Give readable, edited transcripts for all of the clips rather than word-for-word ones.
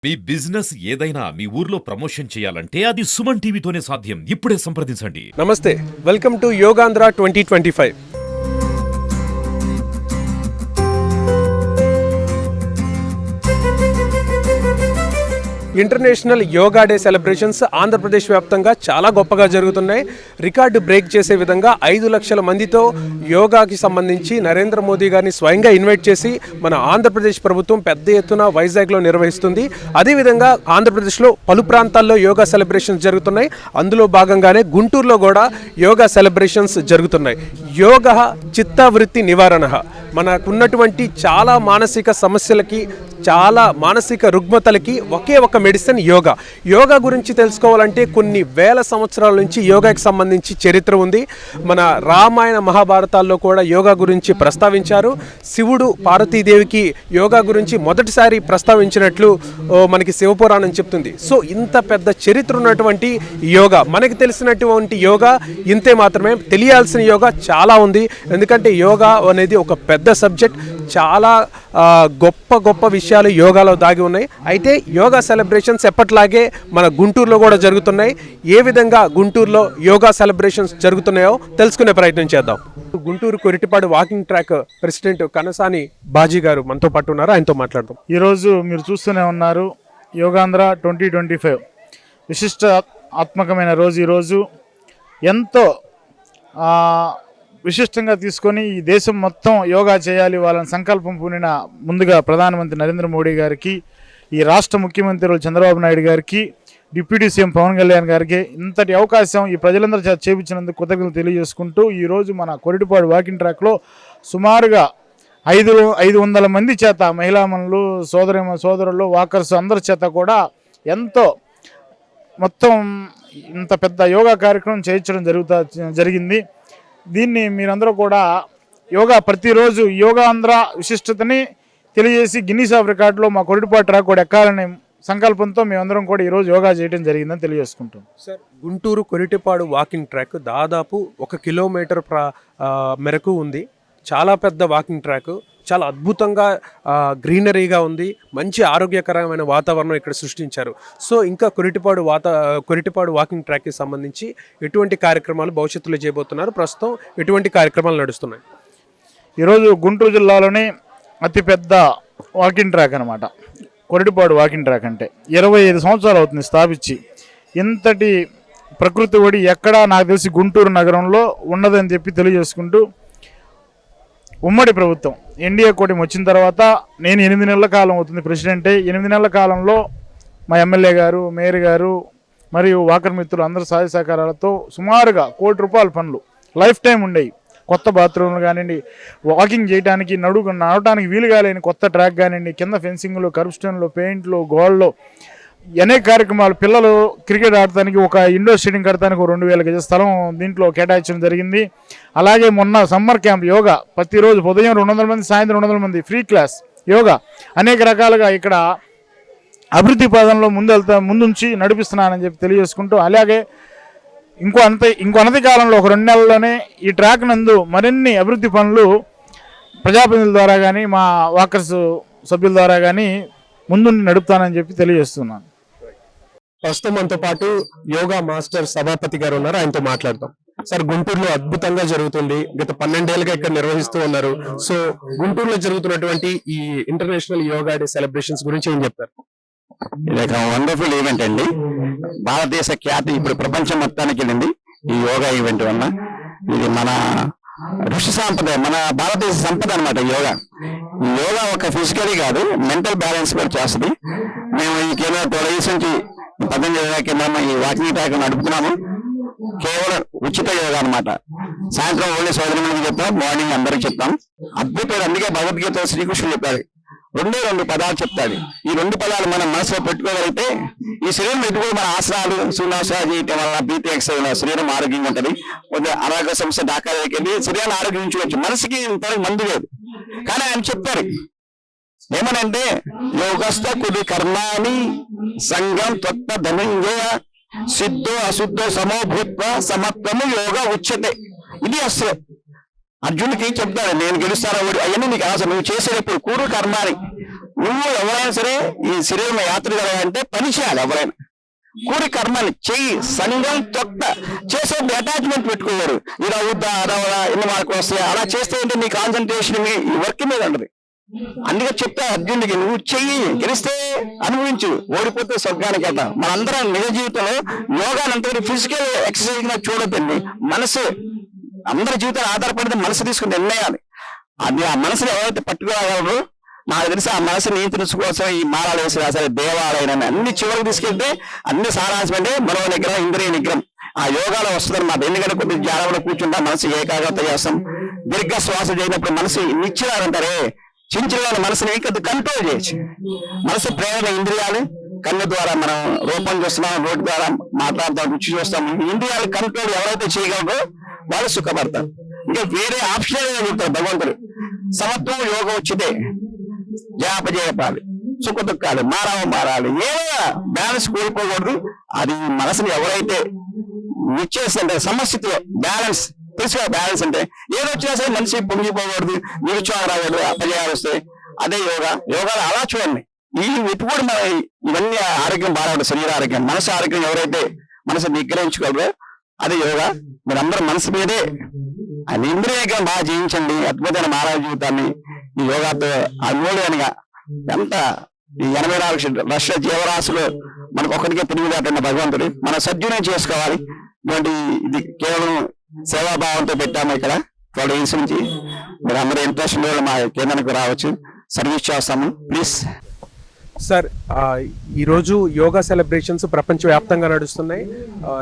మీ business ఏదైనా మీ ఊర్లో promotion చేయాలంటే అది సుమన్ టీవీతోనే సాధ్యం. ఇప్పుడే సంప్రదించండి. నమస్తే, welcome to Yogandhra 2025. International yoga day celebrations Andhra Pradesh వ్యాప్తంగా చాలా గొప్పగా జరుగుతున్నాయి. రికార్డు బ్రేక్ చేసే విధంగా 5 లక్షల మందితో యోగాకి సంబంధించి నరేంద్ర మోదీ గారిని స్వయంగా ఇన్వైట్ చేసి మన ఆంధ్రప్రదేశ్ ప్రభుత్వం పెద్ద ఎత్తున వైజాగ్లో నిర్వహిస్తుంది. అదేవిధంగా ఆంధ్రప్రదేశ్లో పలు ప్రాంతాల్లో యోగా సెలబ్రేషన్స్ జరుగుతున్నాయి. అందులో భాగంగానే గుంటూరులో కూడా యోగా సెలబ్రేషన్స్ జరుగుతున్నాయి. యోగా చిత్తవృత్తి నివారణ, మనకున్నటువంటి చాలా మానసిక సమస్యలకి, చాలా మానసిక రుగ్మతలకి ఒకే ఒక మెడిసిన్ యోగా. యోగా గురించి తెలుసుకోవాలంటే కొన్ని వేల సంవత్సరాల నుంచి యోగాకి సంబంధించి చరిత్ర ఉంది. మన రామాయణ మహాభారతాల్లో కూడా యోగా గురించి ప్రస్తావించారు. శివుడు పార్వతీదేవికి యోగా గురించి మొదటిసారి ప్రస్తావించినట్లు మనకి శివపురాణం చెప్తుంది. సో ఇంత పెద్ద చరిత్ర ఉన్నటువంటి యోగా, మనకి తెలిసినటువంటి యోగా ఇంతే మాత్రమే. తెలియాల్సిన యోగా చాలా ఉంది. ఎందుకంటే యోగా అనేది ఒక పెద్ద సబ్జెక్ట్. చాలా గొప్ప గొప్ప విషయాలు యోగాలో దాగి ఉన్నాయి. అయితే యోగా సెలబ్రేషన్స్ ఎప్పట్లాగే మన గుంటూరులో కూడా జరుగుతున్నాయి. ఏ విధంగా గుంటూరులో యోగా సెలబ్రేషన్స్ జరుగుతున్నాయో తెలుసుకునే ప్రయత్నం చేద్దాం. Guntur Koritipadu walking track president Kanasani Baji గారు మనతో పాటు ఉన్నారు. ఆయనతో మాట్లాడదాం. ఈరోజు మీరు చూస్తూనే ఉన్నారు, యోగాంధ్ర 2025 విశిష్టాత్మకమైన రోజు. ఈరోజు ఎంతో విశిష్టంగా తీసుకొని ఈ దేశం మొత్తం యోగా చేయాలి, వాళ్ళని సంకల్పం పూనిన ముందుగా ప్రధానమంత్రి నరేంద్ర మోడీ గారికి, ఈ రాష్ట్ర ముఖ్యమంత్రులు చంద్రబాబు నాయుడు గారికి, డిప్యూటీ సీఎం పవన్ కళ్యాణ్ గారికి ఇంతటి అవకాశం ఈ ప్రజలందరూ చేపించినందుకు కృతజ్ఞతలు తెలియజేసుకుంటూ, ఈరోజు మన కొరిటిపాడు వాకింగ్ ట్రాక్లో సుమారుగా 500 మంది చేత, మహిళామణులు, సోదరులు, వాకర్స్ అందరి చేత కూడా ఎంతో మొత్తం ఇంత పెద్ద యోగా కార్యక్రమం చేయించడం జరిగింది. దీన్ని మీరందరూ కూడా యోగా ప్రతిరోజు యోగాంధ్ర విశిష్టతని తెలియజేసి గిన్నీస్ ఆఫ్ రికార్డులో మా కొరిటిపాడు ట్రాక్ కూడా ఎక్కాలనే సంకల్పంతో మేమందరం కూడా ఈరోజు యోగా చేయడం జరిగిందని తెలియజేసుకుంటాం. Sir, Guntur Koritipadu walking track దాదాపు 1 కిలోమీటర్ మేరకు ఉంది. చాలా పెద్ద వాకింగ్ ట్రాక్, చాలా అద్భుతంగా గ్రీనరీగా ఉంది. మంచి ఆరోగ్యకరమైన వాతావరణం ఇక్కడ సృష్టించారు. సో ఇంకా కొరిటిపాడు వాకింగ్ ట్రాక్కి సంబంధించి ఎటువంటి కార్యక్రమాలు భవిష్యత్తులో చేయబోతున్నారు? ప్రస్తుతం ఎటువంటి కార్యక్రమాలు నడుస్తున్నాయి? ఈరోజు గుంటూరు జిల్లాలోని అతిపెద్ద వాకింగ్ ట్రాక్ అనమాట కొరిటిపాడు వాకింగ్ ట్రాక్. అంటే 25 సంవత్సరాలు అవుతుంది స్థాపించి. ఇంతటి ప్రకృతి ఒడి ఎక్కడా నాకు తెలిసి గుంటూరు నగరంలో ఉన్నదని చెప్పి తెలియజేసుకుంటూ, ఉమ్మడి ప్రభుత్వం ఎన్డీఏ కూటమి వచ్చిన తర్వాత నేను 8 నెలల కాలం అవుతుంది ప్రెసిడెంటే. 8 నెలల కాలంలో మా ఎమ్మెల్యే గారు, మేయర్ గారు మరియు వాకర్ మిత్రులు అందరూ సహాయ సహకారాలతో సుమారుగా ₹1 కోటి పనులు లైఫ్ టైం ఉండేవి. కొత్త బాత్రూమ్లు కానివ్వండి, వాకింగ్ చేయడానికి నడవడానికి వీలుగా లేని కొత్త ట్రాక్ కానివ్వండి, కింద ఫెన్సింగ్లు, కర్బ్స్టోన్లు, పెయింట్లు, గోళ్ళు, అనేక కార్యక్రమాలు. పిల్లలు క్రికెట్ ఆడటానికి ఒక ఇండోర్ స్టేడియం కడటానికి 2000 గజ స్థలం దీంట్లో కేటాయించడం జరిగింది. అలాగే మొన్న సమ్మర్ క్యాంప్ యోగా, ప్రతిరోజు ఉదయం 200 మంది, సాయంత్రం 200 మంది ఫ్రీ క్లాస్ యోగా. అనేక రకాలుగా ఇక్కడ అభివృద్ధి పదంలో ముందుంచి నడిపిస్తున్నానని చెప్పి తెలియజేసుకుంటూ, అలాగే ఇంకో అనతి కాలంలో ఒక 2 నెలల్లోనే ఈ ట్రాక్ నందు మరిన్ని అభివృద్ధి పనులు ప్రజాప్రతినిధుల ద్వారా కానీ, మా వాకర్స్ సభ్యుల ద్వారా కానీ ముందుండి నడుపుతానని చెప్పి తెలియజేస్తున్నాను. ప్రస్తుతం మనతో పాటు యోగా మాస్టర్ సభాపతి గారు ఉన్నారు. ఆయనతో మాట్లాడతాం. సార్, గుంటూరులో అద్భుతంగా జరుగుతుంది. గత 12 ఏళ్ళుగా ఇక్కడ నిర్వహిస్తూ ఉన్నారు. సో గుంటూరులో జరుగుతున్నటువంటి ఈ ఇంటర్నేషనల్ యోగా డే సెలబ్రేషన్స్ గురించి ఏం చెప్తారు? ఇది ఒక వండర్ఫుల్ ఈవెంట్ అండి. భారతదేశ ఖ్యాతి ఇప్పుడు ప్రపంచం మొత్తానికి వెళ్ళింది ఈ యోగా ఈవెంట్ వల్ల. ఇది మన ఋషి సాంప్రదాయం, మన భారతదేశ సంపద అనమాట యోగా. యోగా ఒక ఫిజికలీ కాదు, మెంటల్ బ్యాలెన్స్ కూడా చేస్తుంది. మేము ఈ కేవలం 12 years నుంచి 18 కింద ఈ వాకింగ్ ట్రాక్ నడుపుతున్నాము. కేవలం ఉచిత యోగా అనమాట. సాయంత్రం ఓన్లీ సోదరులకు చెప్తాం, మార్నింగ్ అందరికి చెప్తాం. అద్భుతం. అందుకే భగవద్గీత శ్రీకృష్ణుడు చెప్పాడు, 2 పదాలు చెప్తాడు. ఈ 2 పదాలు మనం మనసులో పెట్టుకోగలిగితే ఈ శరీరం ఎదుగుడు మన ఆసనాలు, సూర్యాసనాలు చేయటం వల్ల బీపీ ఎక్సైజ్ శరీరం ఆరోగ్యంగా ఉంటుంది. అనారోగ్య సమస్య డాక్టర్కి వెళ్ళి శరీరాన్ని ఆరోగ్యించుకోవచ్చు. మనసుకి ఇంతవరకు మందు లేదు. కానీ ఆయన చెప్తారు ఏమనంటే, యోగస్థ కుడి కర్మాని సంగం త్వత్త ధనంజయ సిద్ధో అశుద్ధో సమోభూత్వ సమత్వము యోగ ఉచ్యతే. ఇది అస్త్రం. అర్జునుడికి చెప్తాడు, నేను గెలుస్తాను అవన్నీ నీకు అవసరం. నువ్వు చేసేటప్పుడు కూడు కర్మాని నువ్వు ఎవరైనా సరే ఈ శరీరం యాత్ర జరగాలంటే పని చేయాలి. ఎవరైనా కూడి కర్మని చెయ్యి, సంఘం తొక్క చేసే అటాచ్మెంట్ పెట్టుకోవారు. ఇలా అవుద్దా అదవదా ఎన్ని మార్కులు వస్తాయి అలా చేస్తే ఏంటి నీ కాన్సన్ట్రేషన్ మీ వర్క్ మీద ఉండదు. అందుకే చెప్తా అర్జునుడికి, నువ్వు చెయ్యి, గెలిస్తే అనుభవించు, ఓడిపోతే స్వర్గానికి వెళ్తాం. మనందరం నిజ జీవితంలో యోగాని అంతా ఫిజికల్ ఎక్సర్సైజ్ గా చూడొద్దండి. మనసు అందరి జీవితాలు ఆధారపడితే మనసు తీసుకుని నిర్ణయాలు. అది ఆ మనసుని ఎవరైతే పట్టుకోగలరు, నాకు తెలిసి ఆ మనసు నియంత్రించు కోసం ఈ మారాలు వేసి రాశారు దేవాలయం అన్ని చివరికి తీసుకెళ్తే అన్ని సారాంశం అంటే మనో నిగ్రహం, ఇంద్రియ నిగ్రహం ఆ యోగాలో వస్తుంది అన్నమాట. ఎందుకంటే కొద్ది ధ్యానంలో కూర్చుంటా మనసు ఏకాగ్రత చేస్తాం. దీర్ఘ శ్వాస చేయనప్పుడు మనసు నిశ్చలాలంటారే, చించలేని మనసుని కంట్రోల్ చేయొచ్చు. మనసు ప్రేరణ ఇంద్రియాలు, కన్ను ద్వారా మనం రూపం చూస్తున్నాం, నోటి ద్వారా మాట్లాడతాం, రుచి చూస్తాం. ఇంద్రియాలు కంట్రోల్ ఎవరైతే చేయగలరో వాళ్ళు సుఖపడతారు. ఇంకా వేరే ఆప్షన్ చెప్తారు భగవంతుడు. సమత్వం యోగం వచ్చితే జాపజేయపాలి, సుఖ దుఃఖాలు మారాలి, ఏమైనా బ్యాలెన్స్ కోల్పోకూడదు. అది మనసుని ఎవరైతే నిశ్చేస్తుంటే సమస్థితిలో బ్యాలెన్స్ తెలుసుగా. బ్యాలెన్స్ అంటే ఏదో వచ్చినా సరే మనిషి పొంగిపోకూడదు, నిరుత్సాహం రాకూడదు, అపజయాలు వస్తాయి. అదే యోగాలు అలా చూడండి. ఈ వెతుకుడు మన ఇవన్నీ ఆరోగ్యం బాగా శరీర ఆరోగ్యం, మనసు ఆరోగ్యం ఎవరైతే మనసు నిగ్రహించుకోగలరో అదే యోగా. మీరందరూ మనసు మీదే అది ఇంద్రియంగా బాగా జీవించండి. అద్భుతమైన మానవ జీవితాన్ని ఈ యోగాతో అమూల్యంగా ఎంత ఈ 84 లక్షల జీవరాశులు మనకు ఒక్కడికే పుణ్యదాటన్న భగవంతుడు మనం సద్వినియోగం చేసుకోవాలి. ఇటువంటి ఇది కేవలం సేవాభావంతో పెట్టాము. ఇక్కడ 12 years నుంచి మీరు అందరూ ఇంట్రెస్ట్ ఉన్న మా కేంద్రానికి రావచ్చు, సర్వీస్ చేస్తాము. ప్లీజ్ సార్, ఈరోజు యోగా సెలబ్రేషన్స్ ప్రపంచవ్యాప్తంగా నడుస్తున్నాయి.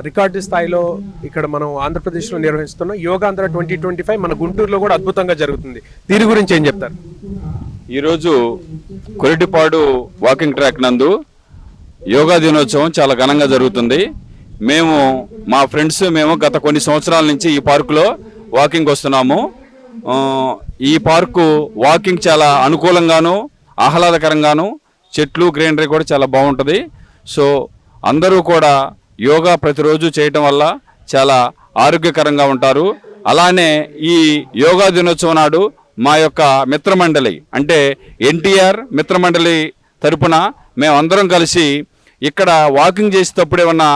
రికార్డు స్థాయిలో ఇక్కడ మనం ఆంధ్రప్రదేశ్లో నిర్వహిస్తున్నాం. యోగాంధ్ర 2025 మన గుంటూరులో కూడా అద్భుతంగా జరుగుతుంది. దీని గురించి ఏం చెప్తారు? ఈరోజు కొరిటిపాడు వాకింగ్ ట్రాక్ నందు యోగా దినోత్సవం చాలా ఘనంగా జరుగుతుంది. మా ఫ్రెండ్స్ మేము గత కొన్ని సంవత్సరాల నుంచి ఈ పార్కులో వాకింగ్ వస్తున్నాము. ఈ పార్కు వాకింగ్ చాలా అనుకూలంగాను ఆహ్లాదకరంగాను, చెట్లు గ్రీనరీ కూడా చాలా బాగుంటుంది. సో అందరూ కూడా యోగా ప్రతిరోజు చేయటం వల్ల చాలా ఆరోగ్యకరంగా ఉంటారు. అలానే ఈ యోగా దినోత్సవం నాడు మా యొక్క మిత్రమండలి అంటే ఎన్టీఆర్ మిత్రమండలి తరపున మేమందరం కలిసి ఇక్కడ వాకింగ్ చేసేటప్పుడు ఏమన్నా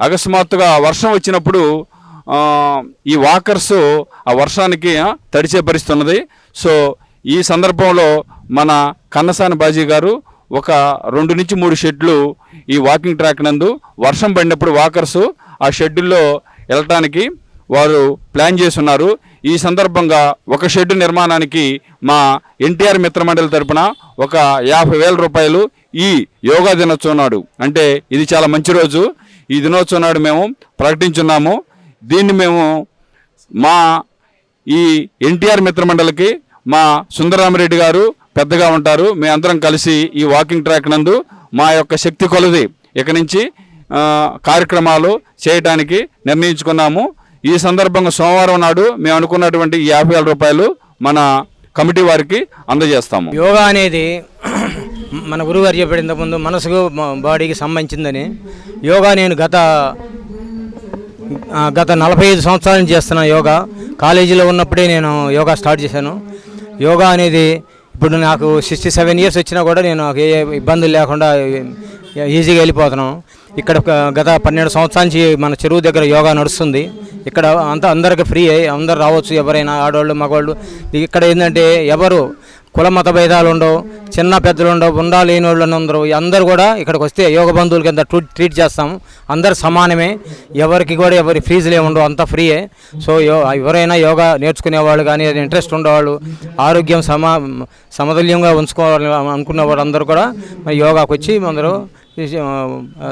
అకస్మాత్తుగా వర్షం వచ్చినప్పుడు ఈ వాకర్స్ ఆ వర్షానికి తడిచే పరిస్థితి ఉన్నది. సో ఈ సందర్భంలో మన కన్నసాని బాజీ గారు ఒక 2 నుంచి 3 షెడ్లు ఈ వాకింగ్ ట్రాక్ నందు వర్షం పడినప్పుడు వాకర్స్ ఆ షెడ్యూల్లో వెళ్ళటానికి వారు ప్లాన్ చేస్తున్నారు. ఈ సందర్భంగా ఒక షెడ్ నిర్మాణానికి మా ఎన్టీఆర్ మిత్రమండలి తరపున ఒక 50,000 రూపాయలు ఈ యోగా దినోత్సవం నాడు, అంటే ఇది చాలా మంచి రోజు, ఈ దినోత్సవం నాడు మేము ప్రకటించున్నాము. దీన్ని మేము మా ఈ ఎన్టీఆర్ మిత్రమండలికి మా సుందరరామరెడ్డి గారు పెద్దగా ఉంటారు. మేమందరం కలిసి ఈ వాకింగ్ ట్రాక్ నందు మా యొక్క శక్తి కొలది ఇక నుంచి కార్యక్రమాలు చేయడానికి నిర్ణయించుకున్నాము. ఈ సందర్భంగా సోమవారం నాడు మేము అనుకున్నటువంటి 50,000 రూపాయలు మన కమిటీ వారికి అందజేస్తాము. యోగా అనేది మన గురువుగారు చెప్పాడు ఇంతకుముందు మనసుకు బాడీకి సంబంధించిందని. యోగా నేను గత 45 సంవత్సరాల నుంచి చేస్తున్నాను యోగా. కాలేజీలో ఉన్నప్పుడే నేను యోగా స్టార్ట్ చేశాను. యోగా అనేది ఇప్పుడు నాకు 67 years వచ్చినా కూడా నేను ఏ ఇబ్బందులు లేకుండా ఈజీగా వెళ్ళిపోతున్నాను. ఇక్కడ గత 12 సంవత్సరాల నుంచి మన చెరువు దగ్గర యోగా నడుస్తుంది. ఇక్కడ అందరికి ఫ్రీ, అందరు రావచ్చు, ఎవరైనా ఆడవాళ్ళు మగవాళ్ళు. ఇక్కడ ఏంటంటే ఎవరు కుల మత భేదాలు ఉండవు, చిన్న పెద్దలు ఉండవు, లేని వాళ్ళు అందరూ కూడా ఇక్కడికి వస్తే యోగ బంధువుల కింద ట్రీట్ చేస్తాము. అందరు సమానమే, ఎవరికి కూడా ఎవరి ఫీజులే ఉండవు, అంతా ఫ్రీయే. సో ఎవరైనా యోగా నేర్చుకునేవాళ్ళు కానీ ఇంట్రెస్ట్ ఉండేవాళ్ళు, ఆరోగ్యం సమతుల్యంగా ఉంచుకోవాలి అనుకున్న వాళ్ళు అందరూ కూడా యోగాకు వచ్చి అందరూ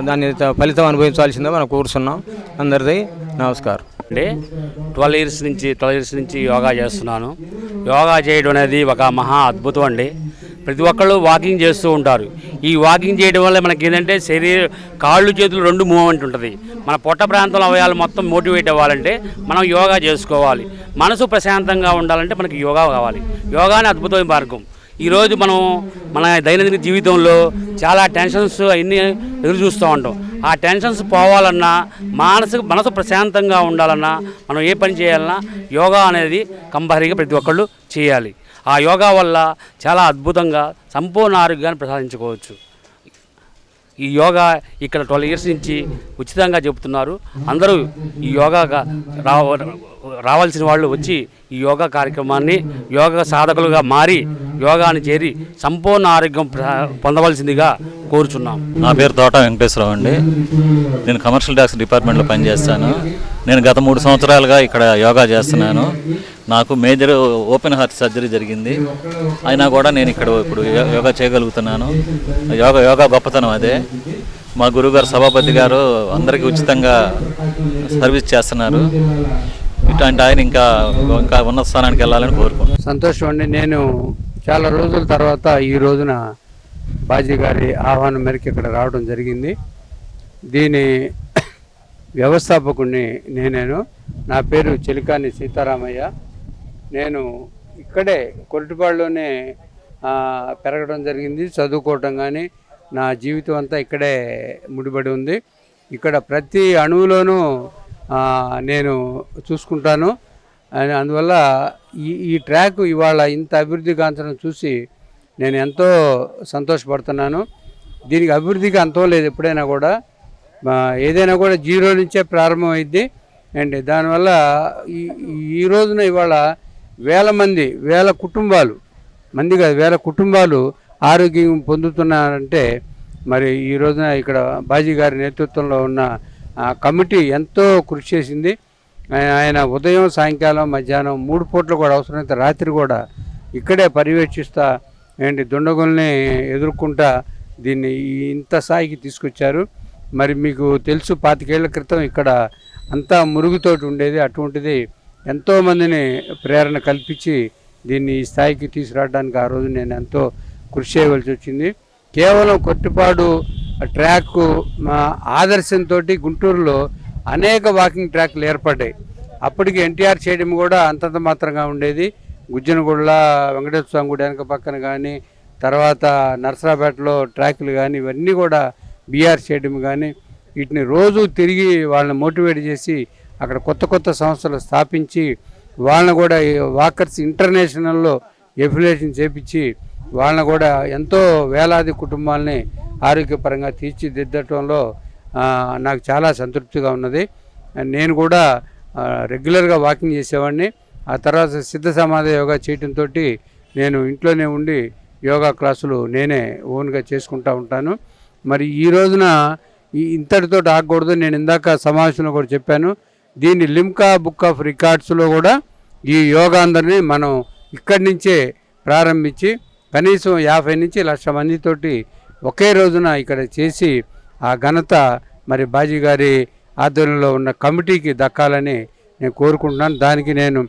దాన్ని ఫలితం అనుభవించాల్సిందే మనం కూర్చున్నాం. అందరిది నమస్కారం. 12 years నుంచి యోగా చేస్తున్నాను. యోగా చేయడం అనేది ఒక మహా అద్భుతం అండి. ప్రతి ఒక్కళ్ళు వాకింగ్ చేస్తూ ఉంటారు. ఈ వాకింగ్ చేయడం వల్ల మనకి ఏంటంటే కాళ్ళు చేతులు 2 మూవ్మెంట్ ఉంటుంది. మన పొట్ట ప్రాంతంలో అవయాలు మొత్తం మోటివేట్ అవ్వాలంటే మనం యోగా చేసుకోవాలి. మనసు ప్రశాంతంగా ఉండాలంటే మనకి యోగా కావాలి. యోగానే అద్భుతమైన మార్గం. ఈరోజు మనం మన దైనందిన జీవితంలో చాలా టెన్షన్స్ అవన్నీ ఎదురు చూస్తూ ఉంటాం. ఆ టెన్షన్స్ పోవాలన్నా మనసు ప్రశాంతంగా ఉండాలన్నా మనం ఏ పని చేయాలన్నా యోగా అనేది కంపల్సరీగా ప్రతి ఒక్కళ్ళు చేయాలి. ఆ యోగా వల్ల చాలా అద్భుతంగా సంపూర్ణ ఆరోగ్యాన్ని ప్రసాదించుకోవచ్చు. ఈ యోగా ఇక్కడ 12 ఇయర్స్ నుంచి ఉచితంగా చెబుతున్నారు. అందరూ ఈ యోగాగా రావాల్సిన వాళ్ళు వచ్చి ఈ యోగా కార్యక్రమాన్ని యోగా సాధకులుగా మారి యోగాని చేరి సంపూర్ణ ఆరోగ్యం పొందవలసిందిగా కోరుచున్నాం. నా పేరు తోట వెంకటేశ్వరరావు అండి. నేను కమర్షియల్ ట్యాక్స్ డిపార్ట్మెంట్లో పనిచేస్తాను. నేను గత 3 సంవత్సరాలుగా ఇక్కడ యోగా చేస్తున్నాను. నాకు మేజర్ ఓపెన్ హార్ట్ సర్జరీ జరిగింది. అయినా కూడా నేను ఇక్కడ ఇప్పుడు యోగా చేయగలుగుతున్నాను. యోగా గొప్పతనం అదే. మా గురువుగారు సభాపతి గారు అందరికీ ఉచితంగా సర్వీస్ చేస్తున్నారు. ఇట్లాంటి ఆయన ఇంకా ఉన్నత స్థానానికి వెళ్ళాలని కోరుకుంటున్నాను. సంతోషం అండి. నేను చాలా రోజుల తర్వాత ఈ రోజున బాజీ గారి ఆహ్వానం మేరకు ఇక్కడ రావడం జరిగింది. దీని వ్యవస్థాపకుడిని నేనేను. నా పేరు చెలికాని సీతారామయ్య. నేను ఇక్కడే కొరటిపాడులోనే పెరగడం జరిగింది, చదువుకోవటం కానీ నా జీవితం అంతా ఇక్కడే ముడిపడి ఉంది. ఇక్కడ ప్రతి అణువులోనూ నేను చూసుకుంటాను. అందువల్ల ఈ ట్రాక్ ఇవాళ ఇంత అభివృద్ధి గాంచడం చూసి నేను ఎంతో సంతోషపడుతున్నాను. దీనికి అభివృద్ధికి అంతం లేదు. ఎప్పుడైనా కూడా ఏదైనా కూడా జీరో నుంచే ప్రారంభమైద్ది. అండ్ దానివల్ల ఈ రోజున ఇవాళ వేల కుటుంబాలు, మంది కాదు వేల కుటుంబాలు ఆరోగ్యం పొందుతున్నారంటే మరి ఈ రోజున ఇక్కడ బాజీ గారి నేతృత్వంలో ఉన్న కమిటీ ఎంతో కృషి చేసింది. ఆయన ఉదయం, సాయంకాలం, మధ్యాహ్నం 3 పూటలు కూడా అవసరమైతే రాత్రి కూడా ఇక్కడే పర్యవేక్షిస్తా ఏంటి దుండగుల్ని ఎదుర్కొంటా దీన్ని ఇంత స్థాయికి తీసుకొచ్చారు. మరి మీకు తెలుసు 25 ఏళ్ల క్రితం ఇక్కడ అంతా మురుగుతోటి ఉండేది. అటువంటిది ఎంతోమందిని ప్రేరణ కల్పించి దీన్ని ఈ స్థాయికి తీసుకురావడానికి ఆ రోజు నేను ఎంతో కృషి చేయవలసి వచ్చింది. కేవలం కొట్టిపాడు ట్రాక్ ఆదర్శంతో గుంటూరులో అనేక వాకింగ్ ట్రాక్లు ఏర్పడ్డాయి. అప్పటికి ఎన్టీఆర్ స్టేడియం కూడా అంతంత మాత్రంగా ఉండేది. గుజ్జనగూడల వెంకటేశ్వర స్వామి గుడి వెనక పక్కన కానీ, తర్వాత నర్సరాపేటలో ట్రాక్లు కానీ, ఇవన్నీ కూడా బీఆర్ స్టేడియం కానీ, వీటిని రోజు తిరిగి వాళ్ళని మోటివేట్ చేసి అక్కడ కొత్త సంస్థలు స్థాపించి వాళ్ళని కూడా వాకర్స్ ఇంటర్నేషనల్లో ఎఫిలియేషన్ చేపించి వాళ్ళని కూడా ఎంతో వేలాది కుటుంబాలని ఆరోగ్యపరంగా తీర్చిదిద్దటంలో నాకు చాలా సంతృప్తిగా ఉన్నది. నేను కూడా రెగ్యులర్గా వాకింగ్ చేసేవాడిని. ఆ తర్వాత సిద్ధ సమాధి యోగా చేయడంతో నేను ఇంట్లోనే ఉండి యోగా క్లాసులు నేనే ఓన్గా చేసుకుంటూ ఉంటాను. మరి ఈ రోజున ఇంతటితో ఆగకూడదు. నేను ఇందాక సమావేశంలో కూడా చెప్పాను, దీన్ని లిమ్కా బుక్ ఆఫ్ రికార్డ్స్లో కూడా ఈ యోగాందరినీ మనం ఇక్కడి నుంచే ప్రారంభించి కనీసం 50 నుంచి 1,00,000 మందితోటి ఒకే రోజున ఇక్కడ చేసి ఆ ఘనత మరి బాజీ గారి ఆధ్వర్యంలో ఉన్న కమిటీకి దక్కాలని నేను కోరుకుంటున్నాను. దానికి నేను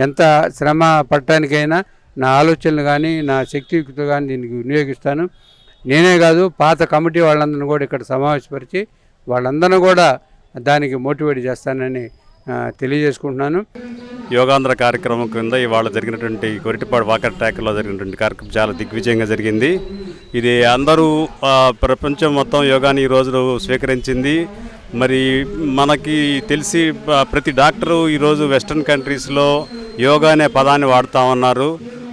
ఎంత శ్రమ పడటానికైనా నా ఆలోచనలు కానీ నా శక్తియుక్తులు కానీ దీనికి వినియోగిస్తాను. నేనే కాదు, పాత కమిటీ వాళ్ళందరినీ కూడా ఇక్కడ సమావేశపరిచి వాళ్ళందరినీ కూడా దానికి మోటివేట్ చేస్తానని తెలియజేసుకుంటున్నాను. యోగాంధ్ర కార్యక్రమం క్రింద ఇవాళ జరిగినటువంటి కొరిటిపాడు వాకర్ ట్రాక్లో జరిగినటువంటి కార్యక్రమం చాలా దిగ్విజయంగా జరిగింది. ఇది అందరూ ప్రపంచం మొత్తం యోగాని ఈరోజు స్వీకరించింది. మరి మనకి తెలిసి ప్రతి డాక్టరు ఈరోజు వెస్ట్రన్ కంట్రీస్లో యోగా అనే పదాన్ని వాడుతూ ఉన్నారు.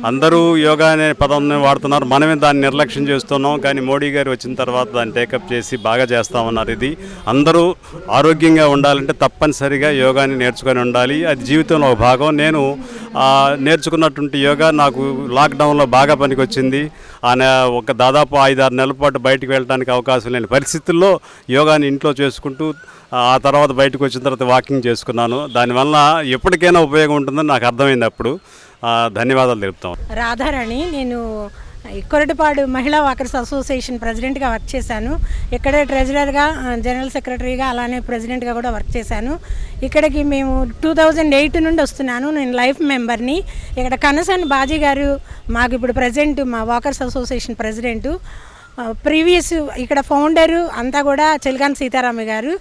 అందరూ యోగా అనే పదాన్ని వాడుతున్నారు, మనమే దాన్ని నిర్లక్ష్యం చేస్తున్నాం. కానీ మోడీ గారు వచ్చిన తర్వాత దాన్ని టేకప్ చేసి బాగా చేస్తూ ఉన్నారు. ఇది అందరూ ఆరోగ్యంగా ఉండాలంటే తప్పనిసరిగా యోగాని నేర్చుకొని ఉండాలి. అది జీవితంలో ఒక భాగం. నేను నేర్చుకున్నటువంటి యోగా నాకు లాక్డౌన్లో బాగా పనికొచ్చింది. ఒక దాదాపు 5-6 నెలల పాటు బయటకు వెళ్ళడానికి అవకాశం లేని పరిస్థితుల్లో యోగాని ఇంట్లో చేసుకుంటూ ఆ తర్వాత బయటకు వచ్చిన తర్వాత వాకింగ్ చేసుకున్నాను. దానివల్ల ఎప్పటికైనా ఉపయోగం ఉంటుందని నాకు అర్థమైంది. అప్పుడు ధన్యవాదాలు తెలుపుతాం. రాధారాణి, నేను కొరటిపాడు మహిళా వాకర్స్ అసోసియేషన్ ప్రెసిడెంట్గా వర్క్ చేశాను. ఇక్కడే ట్రెజరర్గా, జనరల్ సెక్రటరీగా, అలానే ప్రెసిడెంట్గా కూడా వర్క్ చేశాను. ఇక్కడికి మేము 2008 నుండి వస్తున్నాను. నేను లైఫ్ మెంబర్ని. ఇక్కడ కనసన్ బాజీ గారు మాకు ఇప్పుడు ప్రెసిడెంట్, మా వాకర్స్ అసోసియేషన్ ప్రెసిడెంటు. ప్రీవియస్ ఇక్కడ ఫౌండరు అంతా కూడా చెలికాని సీతారామయ్య గారు.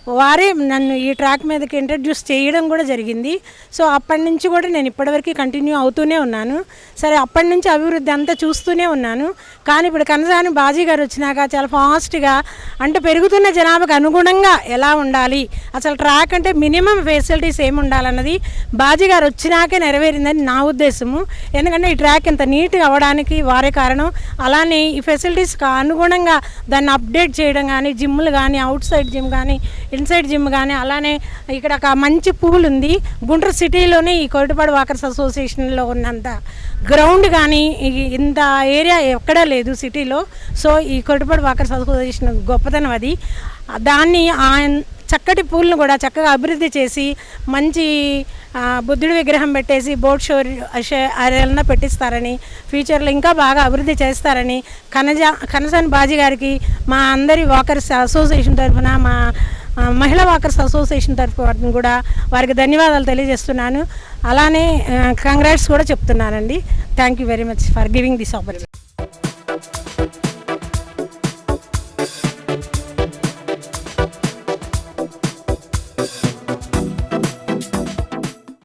వారే నన్ను ఈ ట్రాక్ మీదకి ఇంట్రడ్యూస్ చేయడం కూడా జరిగింది. సో అప్పటి నుంచి కూడా నేను ఇప్పటివరకు కంటిన్యూ అవుతూనే ఉన్నాను. సరే, అప్పటి నుంచి అభివృద్ధి అంతా చూస్తూనే ఉన్నాను. కానీ ఇప్పుడు కనసాని బాజీ గారు వచ్చినాక చాలా ఫాస్ట్గా, అంటే పెరుగుతున్న జనాభాకు అనుగుణంగా ఎలా ఉండాలి, అసలు ట్రాక్ అంటే మినిమం ఫెసిలిటీస్ ఏమి ఉండాలన్నది బాజీ గారు వచ్చినాకే నెరవేరిందని నా ఉద్దేశము. ఎందుకంటే ఈ ట్రాక్ ఇంత నీట్గా అవ్వడానికి వారే కారణం. అలానే ఈ ఫెసిలిటీస్కి అనుగుణంగా దాన్ని అప్డేట్ చేయడం కానీ, జిమ్లు కానీ, అవుట్ సైడ్ జిమ్ కానీ, ఇన్సైడ్ జిమ్ కానీ, అలానే ఇక్కడ ఒక మంచి పూల్ ఉంది. గుంటూరు సిటీలోనే ఈ కొరటిపాడు వాకర్స్ అసోసియేషన్లో ఉన్నంత గ్రౌండ్ కానీ ఇంత ఏరియా ఎక్కడా లేదు సిటీలో. సో ఈ కొరటిపాడు వాకర్స్ అసోసియేషన్ గొప్పతనం అది. దాన్ని చక్కటి పూల్ను కూడా చక్కగా అభివృద్ధి చేసి మంచి బుద్ధుడి విగ్రహం పెట్టేసి బోట్ షో అరేలన పెట్టిస్తారని, ఫ్యూచర్లో ఇంకా బాగా అభివృద్ధి చేస్తారని కనసాని బాజీ గారికి మా అందరి వాకర్స్ అసోసియేషన్ తరఫున, మా మహిళా వాకర్స్ అసోసియేషన్ తరఫున కూడా వారికి ధన్యవాదాలు తెలియజేస్తున్నాను. అలానే కంగ్రాట్స్ కూడా చెప్తున్నానండి. Thank you very much for giving this opportunity.